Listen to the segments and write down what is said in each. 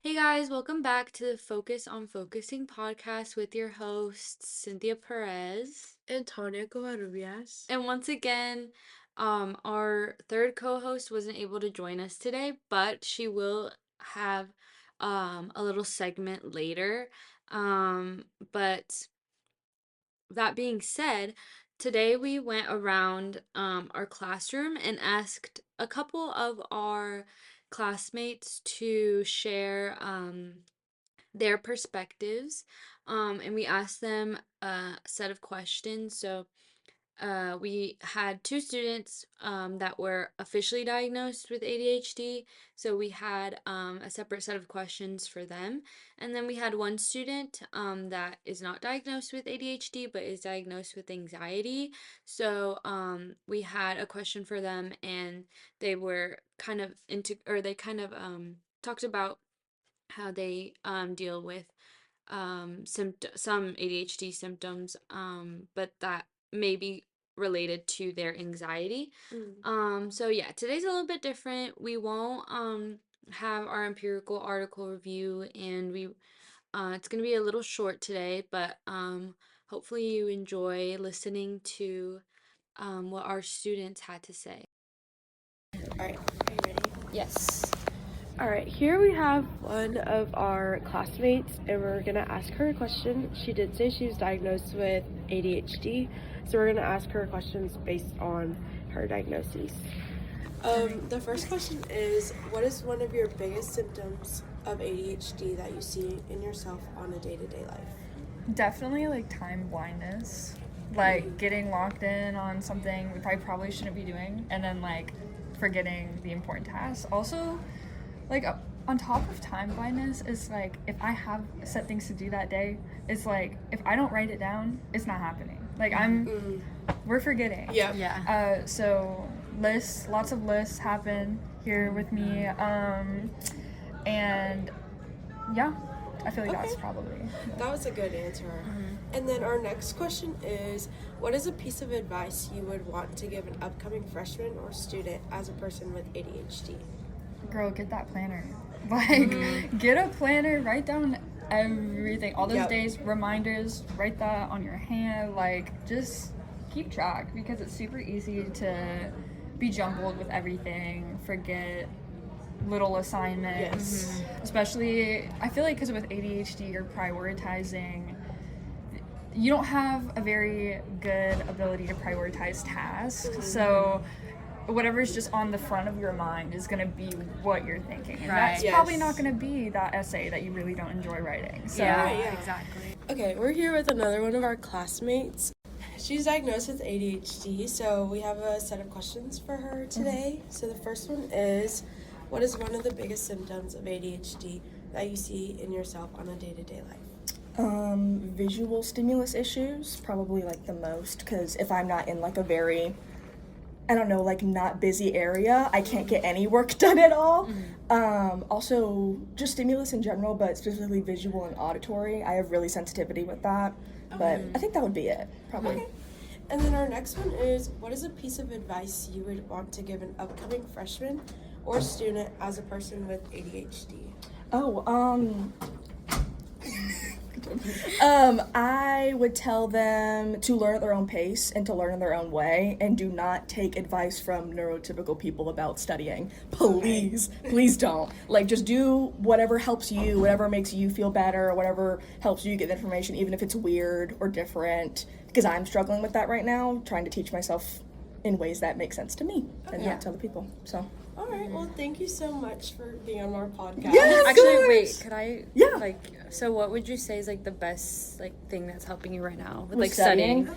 Hey guys, welcome back to the Focus on Focusing podcast with your hosts, Cynthia Perez. And Tanya Covarrubias. And once again, our third co host wasn't able to join us today, but she will have a little segment later. But that being said, today we went around our classroom and asked a couple of our classmates to share their perspectives. And we asked them a set of questions. So we had two students that were officially diagnosed with ADHD. So we had a separate set of questions for them. And then we had one student that is not diagnosed with ADHD but is diagnosed with anxiety. So we had a question for them, and they were kind of talked about how they deal with some ADHD symptoms, but that may be related to their anxiety. So yeah, today's a little bit different. We won't have our empirical article review, and we it's gonna be a little short today, but hopefully you enjoy listening to what our students had to say. Alright, are you ready? Yes. Alright, here we have one of our classmates, and we're gonna ask her a question. She did say she was diagnosed with ADHD, so we're gonna ask her questions based on her diagnosis. The first question is, what is one of your biggest symptoms of ADHD that you see in yourself on a day-to-day life? Definitely like time blindness, like getting locked in on something we probably shouldn't be doing, and then like forgetting the important tasks. Also, like on top of time blindness is like if I have set things to do that day, it's like if I don't write it down, it's not happening. Like we're forgetting. Yeah. Yeah. So lots of lists happen here with me, and yeah, I feel like that's Okay. probably. That was a good answer. And then our next question is, what is a piece of advice you would want to give an upcoming freshman or student as a person with ADHD? Girl, get that planner. Like, get a planner, write down everything, all those Yep. days, reminders, write that on your hand. Like, just keep track, because it's super easy to be jumbled with everything, forget little assignments. Yes. Especially, I feel like because with ADHD, you're prioritizing. You don't have a very good ability to prioritize tasks, so whatever's just on the front of your mind is going to be what you're thinking, and Right. that's Yes. probably not going to be that essay that you really don't enjoy writing. So Yeah, yeah. exactly. Okay, we're here with another one of our classmates. She's diagnosed with ADHD, so we have a set of questions for her today. So the first one is, what is one of the biggest symptoms of ADHD that you see in yourself on a day-to-day life? Visual stimulus issues, probably like the most, because if I'm not in like a very, I don't know, like not busy area, I can't get any work done at all. Also, just stimulus in general, but specifically visual and auditory. I have really sensitivity with that, but I think that would be it, probably. Okay. And then our next one is, what is a piece of advice you would want to give an upcoming freshman or student as a person with ADHD? Oh, I would tell them to learn at their own pace and to learn in their own way, and do not take advice from neurotypical people about studying. Please, please don't. Like, just do whatever helps you, whatever makes you feel better, whatever helps you get the information, even if it's weird or different. Because I'm struggling with that right now, trying to teach myself in ways that make sense to me and not to other people. So. All right, well, thank you so much for being on our podcast. Yes! Actually, course. wait, could I? Yeah. So what would you say is like the best thing that's helping you right now with With studying?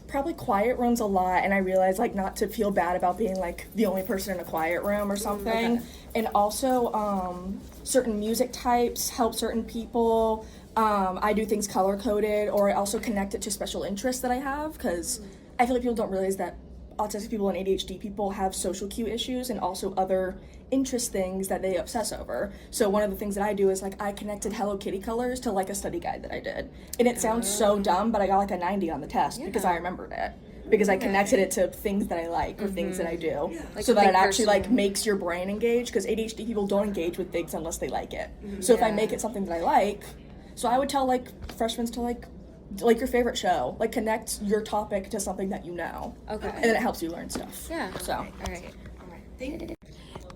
Probably quiet rooms a lot, and I realize like not to feel bad about being like the only person in a quiet room or something. Okay. And also certain music types help certain people. I do things color coded, or I also connect it to special interests that I have, because I feel like people don't realize that autistic people and ADHD people have social cue issues and also other interest things that they obsess over. So one of the things that I do is like I connected Hello Kitty colors to like a study guide that I did. And it sounds so dumb, but I got like a 90 on the test because I remembered it. because I Okay. connected it to things that I like or things that I do, Like so that it something actually like personal. makes your brain engage. Because ADHD people don't engage with things unless they like it. So if I make Yeah. it something that I like, so I would tell like freshmen to like your favorite show, like connect your topic to something that you know, Okay. and then it helps you learn stuff. Yeah. So All right.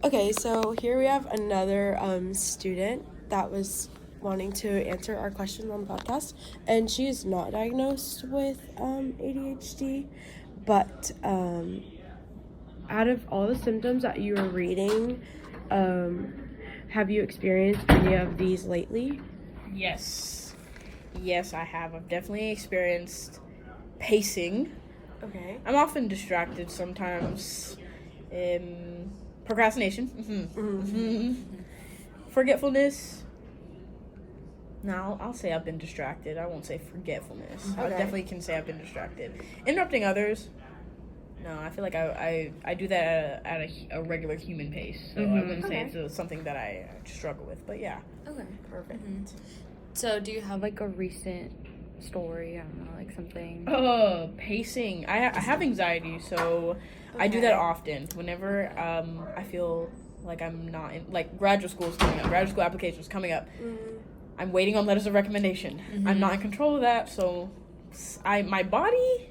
Okay, so here we have another student that was wanting to answer our questions on the podcast, and she is not diagnosed with ADHD, but out of all the symptoms that you were reading, um, have you experienced any of these lately? Yes. Yes, I have. I've definitely experienced pacing. Okay. I'm often distracted sometimes. Procrastination. Forgetfulness. No, I'll say I've been distracted. I won't say forgetfulness. I Okay. definitely can say I've been distracted. Interrupting others. No, I feel like I do that at a regular human pace. So I wouldn't say it's something that I struggle with. But yeah. Okay. Perfect. So, do you have like a recent story? I don't know, like something. Pacing. I have anxiety, so I do that often. Whenever I feel like I'm not in, like graduate school is coming up, graduate school applications coming up. I'm waiting on letters of recommendation. I'm not in control of that, so my body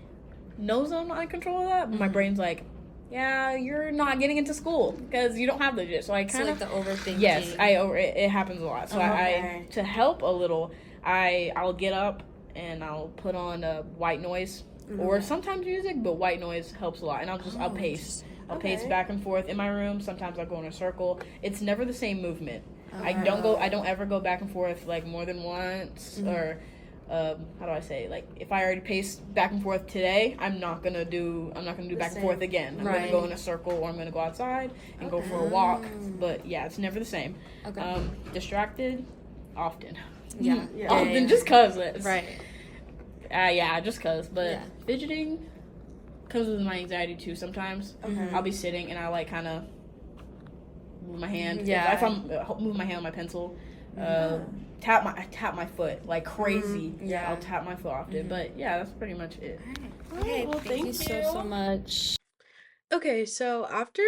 knows I'm not in control of that, but my brain's like, yeah, you're not getting into school because you don't have those yet. So I So kind like of the overthinking. yes, it happens a lot. So I to help a little, I'll get up and I'll put on white noise or sometimes music, but white noise helps a lot. And I'll pace. I'll pace back and forth in my room. Sometimes I'll go in a circle. It's never the same movement. I don't ever go back and forth like more than once or how do I say, like if I already paced back and forth today, I'm not gonna do back and forth again. I'm gonna go in a circle or I'm gonna go outside and go for a walk. But yeah, it's never the same. Okay. Distracted often. Yeah. Often just cause it's Right. yeah, just cause. But Yeah. fidgeting comes with my anxiety too sometimes. I'll be sitting and I like kind of move my hand. Yeah. If I'm move my hand on my pencil, I tap my foot like crazy. Yeah. I'll tap my foot often. But yeah, that's pretty much it. Okay. well, Thank you so much. Okay, so after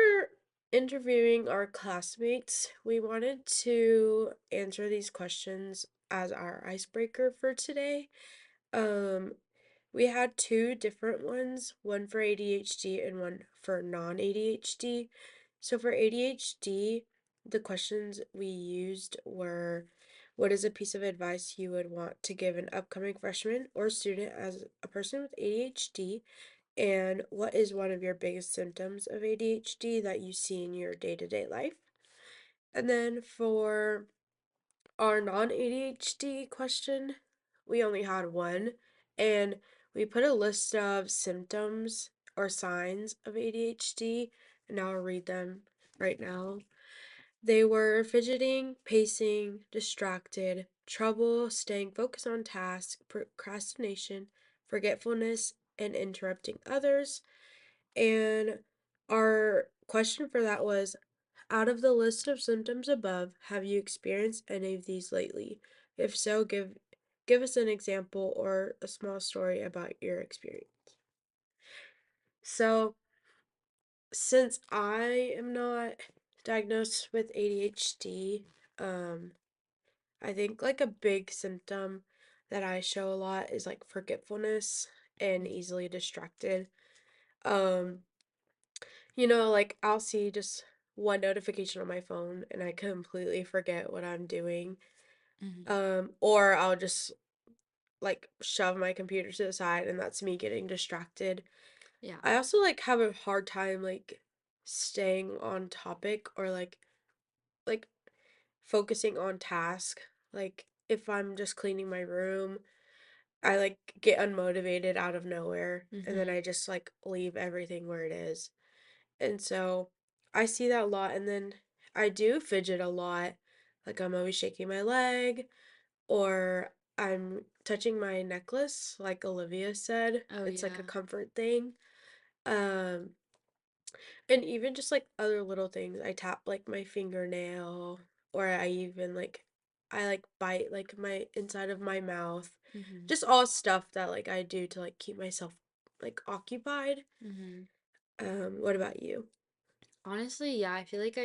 interviewing our classmates, we wanted to answer these questions as our icebreaker for today. Um, we had two different ones, one for ADHD and one for non-ADHD. So for ADHD, the questions we used were, what is a piece of advice you would want to give an upcoming freshman or student as a person with ADHD? And what is one of your biggest symptoms of ADHD that you see in your day-to-day life? And then for our non-ADHD question, we only had one, and we put a list of symptoms or signs of ADHD, and I'll read them right now. They were fidgeting, pacing, distracted, trouble staying focused on tasks, procrastination, forgetfulness, and interrupting others. And our question for that was, out of the list of symptoms above, have you experienced any of these lately? If so, give us an example or a small story about your experience. So, since I am not diagnosed with ADHD, I think like a big symptom that I show a lot is like forgetfulness and easily distracted. Um, like I'll see just one notification on my phone and I completely forget what I'm doing. Or I'll just like shove my computer to the side and that's me getting distracted. Yeah. I also like have a hard time like staying on topic or like focusing on task. Like if I'm just cleaning my room, I like get unmotivated out of nowhere and then I just like leave everything where it is. And so I see that a lot. And then I do fidget a lot. Like I'm always shaking my leg or I'm touching my necklace, like Olivia said. Oh It's like a yeah. comfort thing. Um, and even just like other little things. I tap like my fingernail or I even I like bite like my inside of my mouth. Just all stuff that like I do to like keep myself like occupied. Mhm. What about you? Honestly, yeah, I feel like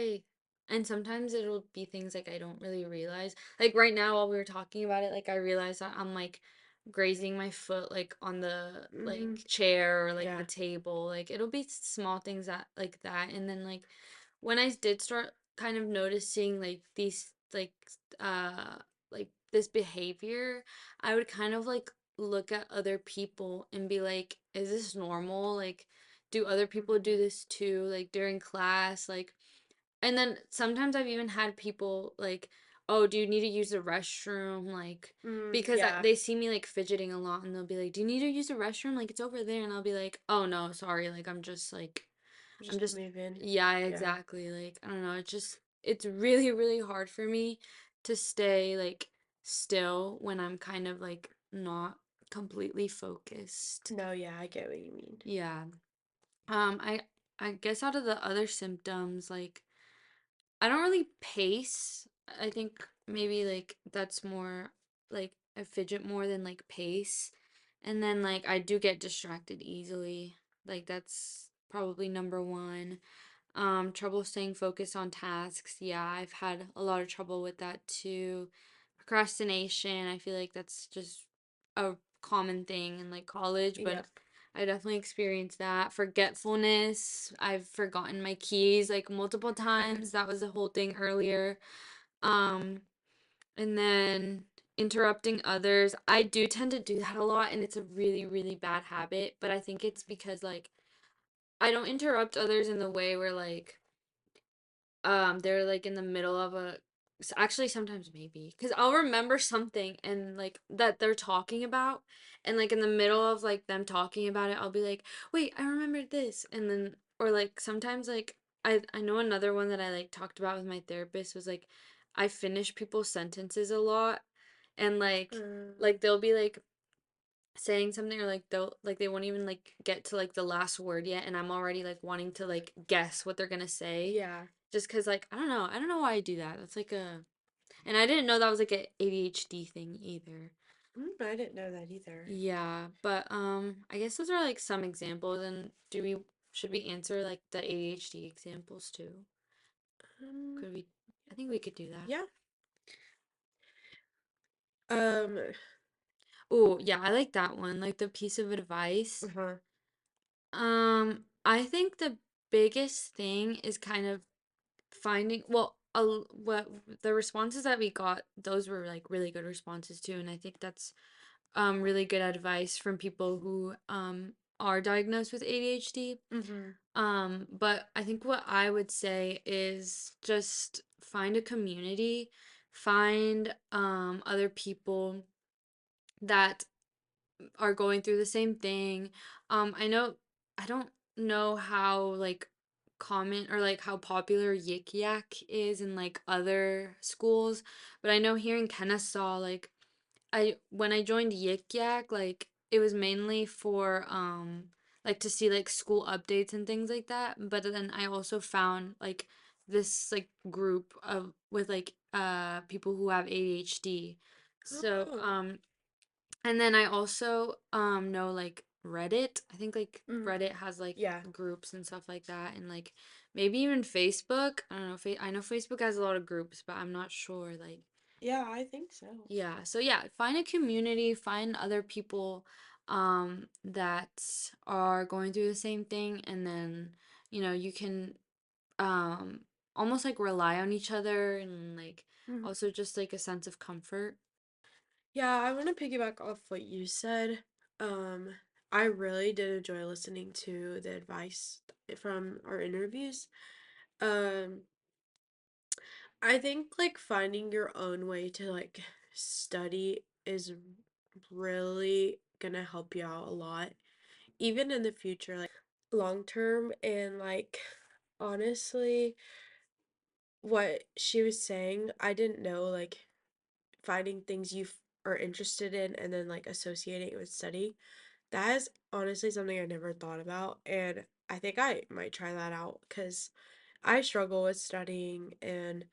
and sometimes it'll be things like I don't really realize. Like right now while we were talking about it, like I realized that I'm like grazing my foot like on the like Mm-hmm. chair or like the Yeah. table. Like it'll be small things that like that. And then like when I did start kind of noticing like these uh like this behavior, I would kind of like look at other people and be like, is this normal? Like do other people do this too, like during class? Like, and then sometimes I've even had people like, oh, do you need to use the restroom? Like, because Yeah. they see me like fidgeting a lot and they'll be like, do you need to use the restroom? Like, it's over there. And I'll be like, oh no, sorry. Like, I'm Just just, moving. yeah, Yeah. exactly. Like, I don't know. It's really, really hard for me to stay like still when I'm kind of like not completely focused. No, yeah, I get what you mean. Yeah. Um, I I guess out of the other symptoms, like I don't really pace. I think maybe like that's more like I fidget more than like pace. And then like I do get distracted easily. Like that's probably number one. Trouble staying focused on tasks. Yeah, I've had a lot of trouble with that too. Procrastination, I feel like that's just a common thing in like college, but Yep. I definitely experienced that. Forgetfulness, I've forgotten my keys like multiple times. That was the whole thing earlier. Um, and then interrupting others. I do tend to do that a lot, and it's a really, really bad habit, but I think it's because like I don't interrupt others in the way where like they're like in the middle of actually sometimes maybe because I'll remember something and like that they're talking about, and like in the middle of like them talking about it I'll be like, wait, I remembered this. And then or like sometimes like I know another one that I like talked about with my therapist was like I finish people's sentences a lot, and like they'll be like saying something or like they'll like they won't even like get to like the last word yet and I'm already like wanting to like guess what they're gonna say, Yeah. just because like I don't know why I do that. That's like a and I didn't know that was like a ADHD thing either. I didn't know that either. Yeah, but I guess those are like some examples. And do we should we answer like the ADHD examples too? Um, Could we? I think we could do that. yeah. Um, Oh, yeah, I like that one. Like the piece of advice. uh-huh. I think the biggest thing is kind of finding what the responses that we got, those were like really good responses too, and I think that's really good advice from people who are diagnosed with ADHD. Mm-hmm. But I think what I would say is just find a community, find other people that are going through the same thing. I don't know how like common or like how popular Yik Yak is in like other schools, but I know here in Kennesaw, like I when I joined Yik Yak, like it was mainly for like to see like school updates and things like that. But then I also found like this like group of with like people who have ADHD. So Oh. and then I also know like Reddit. I think like Mm. Reddit has like Yeah. groups and stuff like that, and like maybe even Facebook. I don't know. I know Facebook has a lot of groups, but I'm not sure. Like Yeah, I think so. yeah. So yeah, find a community, find other people that are going through the same thing, and then you can um almost like rely on each other, and like Mm. also just like a sense of comfort. Yeah, I want to piggyback off what you said. Um, I really did enjoy listening to the advice from our interviews. Um, I think like finding your own way to like study is really gonna help you out a lot, even in the future, like long term. And like honestly, what she was saying, I didn't know like finding things are interested in and then like associating it with study. That is honestly something I never thought about, and I think I might try that out because I struggle with studying. And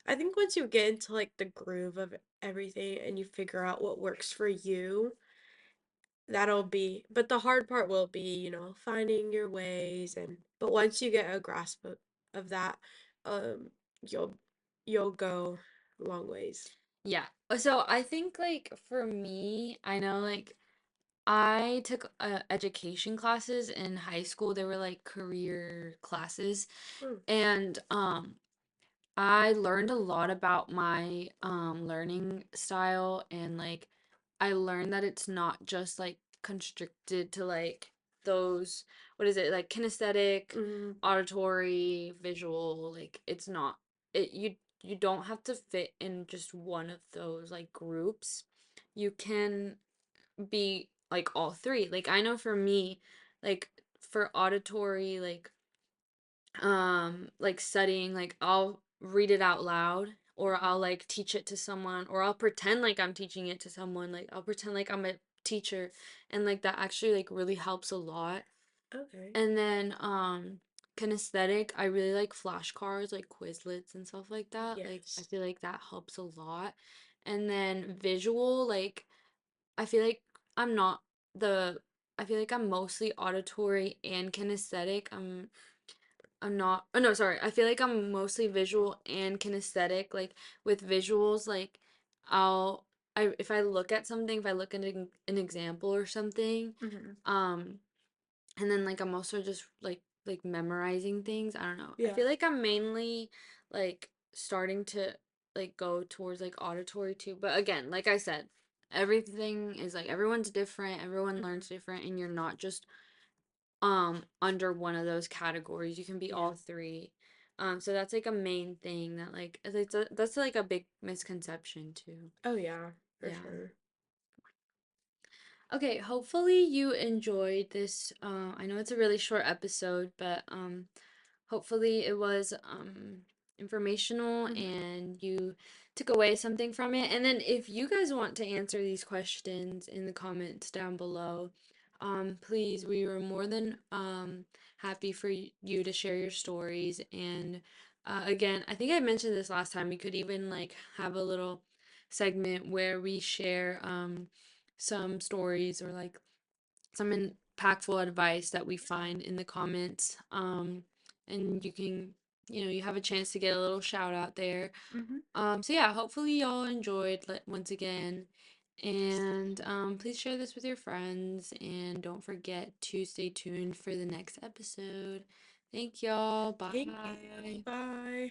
I think once you get into like the groove of everything and you figure out what works for you, that'll be, but the hard part will be, finding your ways, but once you get a grasp of that, um, you'll go a long ways. Yeah. So I think like for me, I know like I took education classes in high school. They were like career classes. Mm, And I learned a lot about my learning style, and like I learned that it's not just like constricted to like those, what is it, like kinesthetic, mm, auditory, visual, like it's not, you don't have to fit in just one of those like groups. You can be like all three. Like I know for me, like for auditory, like studying, like I'll read it out loud, or I'll like teach it to someone, or I'll pretend like I'm teaching it to someone, like I'll pretend like I'm a teacher, and like that actually like really helps a lot. okay. And then kinesthetic, I really like flashcards, like Quizlets and stuff like that. Like I Yes. feel like that helps a lot. And then visual, like I feel like I'm not the I feel like I'm mostly auditory and kinesthetic. I'm not. Oh no, sorry. I feel like I'm mostly visual and kinesthetic. Like with visuals, like I'll I if I look at something, if I look at an example or something, Hmm. um, and then like I'm also just like memorizing things. I don't know. I Yeah. feel like I'm mainly like starting to like go towards like auditory too. But again, like I said, everything is like everyone's different. Everyone learns different, and you're not just under one of those categories. You can be Yeah. all three. So that's like a main thing that like that's like a big misconception too. Oh yeah, for Yeah. sure. Okay, hopefully you enjoyed this. I know it's a really short episode, but hopefully it was informational Hmm. and you took away something from it. And then if you guys want to answer these questions in the comments down below, please, we were more than happy for you to share your stories. And again, I think I mentioned this last time. We could even like have a little segment where we share some stories or like some impactful advice that we find in the comments. And you can, you have a chance to get a little shout out there. Hmm. So yeah, hopefully y'all enjoyed once again. Yes. And please share this with your friends, and don't forget to stay tuned for the next episode. Thank y'all. Thank you. Bye. Bye.